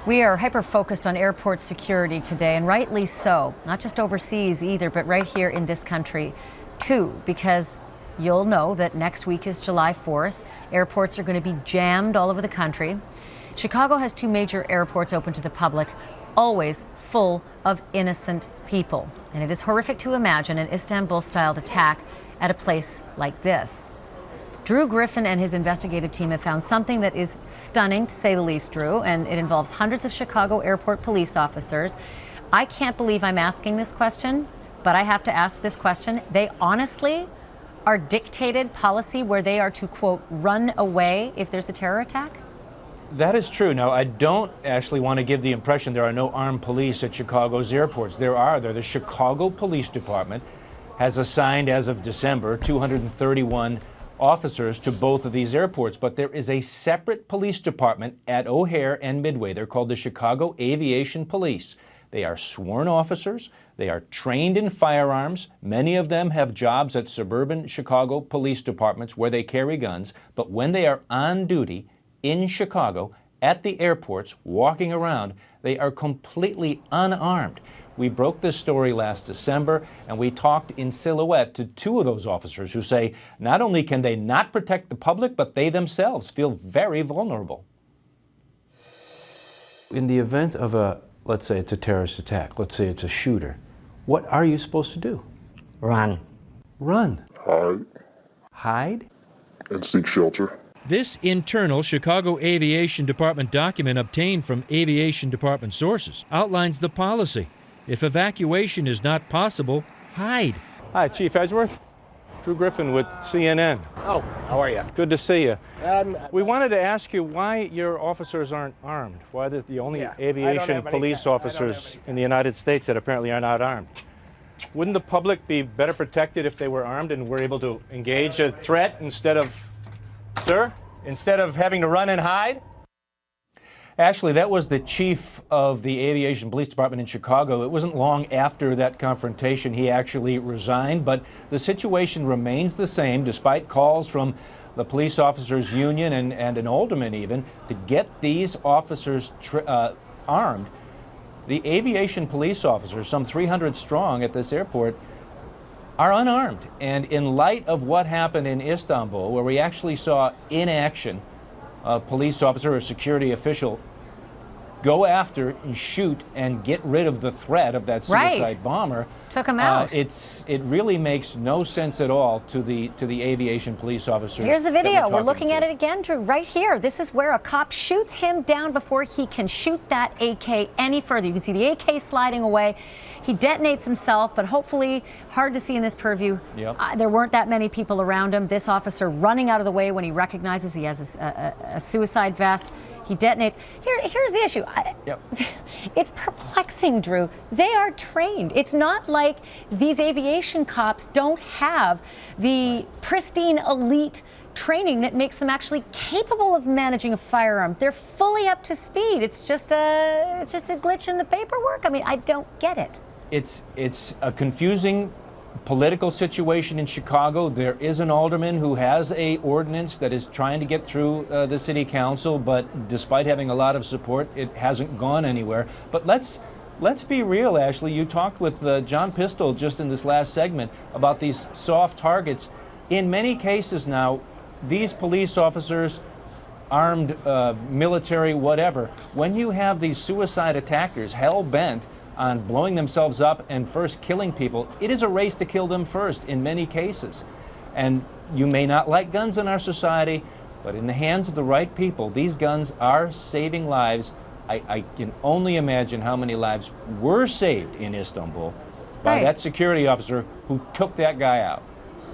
We are hyper-focused on airport security today, and rightly so. Not just overseas either, but right here in this country too, because you'll know that next week is July 4th. Airports are going to be jammed all over the country. Chicago has two major airports open to the public, always full of innocent people. And it is horrific to imagine an Istanbul-styled attack at a place like this. Drew Griffin and his investigative team have found something that is stunning, to say the least, Drew, and it involves hundreds of Chicago airport police officers. I can't believe I'm asking this question, but I have to ask this question. They honestly are dictated policy where they are to, quote, run away if there's a terror attack? That is true. Now, I don't actually want to give the impression there are no armed police at Chicago's airports. There are. The Chicago Police Department has assigned, as of December, 231 officers to both of these airports, but there is a separate police department at O'Hare and Midway. They're called the Chicago Aviation Police. They are sworn officers. They are trained in firearms. Many of them have jobs at suburban Chicago police departments where they carry guns, but when they are on duty in Chicago at the airports, walking around, they are completely unarmed. We broke this story last December, and we talked in silhouette to two of those officers who say not only can they not protect the public, but they themselves feel very vulnerable. In the event of let's say it's a terrorist attack, let's say it's a shooter, what are you supposed to do? Run. Run. Hide. Hide? And seek shelter. This internal Chicago Aviation Department document obtained from Aviation Department sources outlines the policy. If evacuation is not possible, hide. Hi, Chief Edgeworth. Drew Griffin with CNN. Oh, how are you? Good to see you. We wanted to ask you why your officers aren't armed. Why they're the only aviation police officers in the United States that apparently are not armed. Wouldn't the public be better protected if they were armed and were able to engage a threat instead of having to run and hide? Ashley, that was the chief of the Aviation Police Department in Chicago. It wasn't long after that confrontation he actually resigned, but the situation remains the same despite calls from the police officers union and an alderman even to get these officers armed. The aviation police officers, some 300 strong at this airport, are unarmed. And in light of what happened in Istanbul, where we actually saw in action a police officer or security official go after and shoot and get rid of the threat of that suicide bomber. Took him out. It really makes no sense at all to the aviation police officers. Here's the video. We're looking at it again, Drew, right here. This is where a cop shoots him down before he can shoot that AK any further. You can see the AK sliding away. He detonates himself, but hopefully hard to see in this purview. Yep. There weren't that many people around him. This officer running out of the way when he recognizes he has a suicide vest. He detonates. Here's the issue. It's perplexing, Drew. They are trained. It's not like these aviation cops don't have the pristine elite training that makes them actually capable of managing a firearm. They're fully up to speed. It's just a glitch in the paperwork. I mean, I don't get it. It's a confusing political situation in Chicago. There is an alderman who has a ordinance that is trying to get through the city council, but despite having a lot of support, it hasn't gone anywhere. But let's be real, Ashley. You talked with John Pistol just in this last segment about these soft targets. In many cases now, these police officers, armed, military, whatever, when you have these suicide attackers hell-bent on blowing themselves up and first killing people, it is a race to kill them first in many cases. And you may not like guns in our society, but in the hands of the right people, these guns are saving lives. I can only imagine how many lives were saved in Istanbul by that security officer who took that guy out.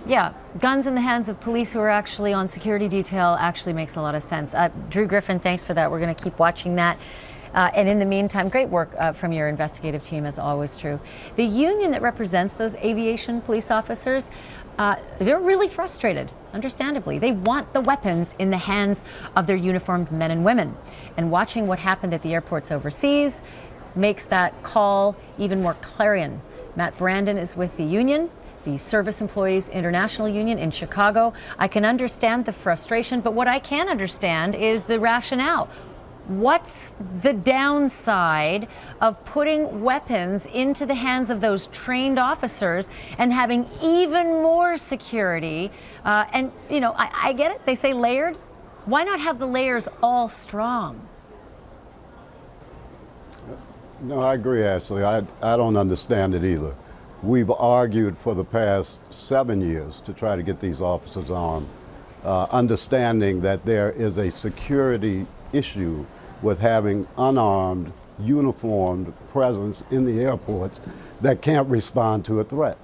Yeah, guns in the hands of police who are actually on security detail actually makes a lot of sense. Drew Griffin, thanks for that. We're going to keep watching that. And in the meantime, great work from your investigative team, as always, Drew. The union that represents those aviation police officers, they're really frustrated, understandably. They want the weapons in the hands of their uniformed men and women. And watching what happened at the airports overseas makes that call even more clarion. Matt Brandon is with the union, the Service Employees International Union in Chicago. I can understand the frustration, but what I can understand is the rationale. What's the downside of putting weapons into the hands of those trained officers and having even more security? And, you know, I get it. They say layered. Why not have the layers all strong? No, I agree, Ashley. I don't understand it either. We've argued for the past 7 years to try to get these officers armed, understanding that there is a security issue with having unarmed, uniformed presence in the airports that can't respond to a threat.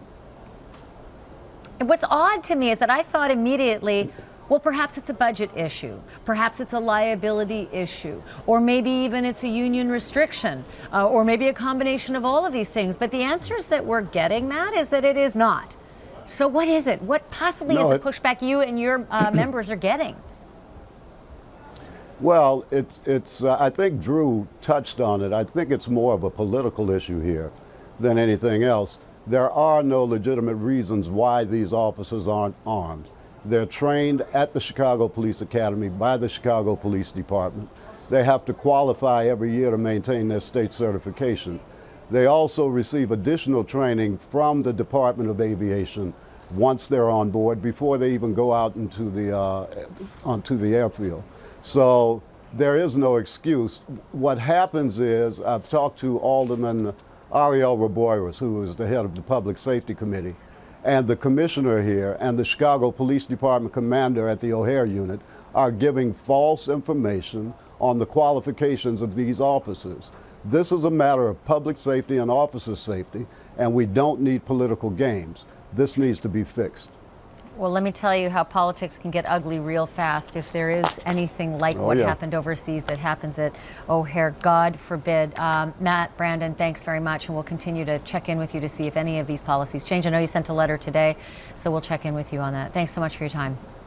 And what's odd to me is that I thought immediately, well, perhaps it's a budget issue, perhaps it's a liability issue, or maybe even it's a union restriction, or maybe a combination of all of these things. But the answers that we're getting, Matt, is that it is not. So what is it? What possibly is the pushback you and your members are getting? Well, it's I think Drew touched on it. I think it's more of a political issue here than anything else. There are no legitimate reasons why these officers aren't armed. They're trained at the Chicago Police Academy by the Chicago Police Department. They have to qualify every year to maintain their state certification. They also receive additional training from the Department of Aviation once they're on board before they even go out into onto the airfield. So there is no excuse. What happens is, I've talked to Alderman Ariel Roboyras, who is the head of the Public Safety Committee, and the commissioner here and the Chicago Police Department commander at the O'Hare unit are giving false information on the qualifications of these officers. This is a matter of public safety and officer safety, and we don't need political games. This needs to be fixed. Well, let me tell you how politics can get ugly real fast if there is anything like what happened overseas that happens at O'Hare. God forbid. Matt, Brandon, thanks very much, and we'll continue to check in with you to see if any of these policies change. I know you sent a letter today, so we'll check in with you on that. Thanks so much for your time.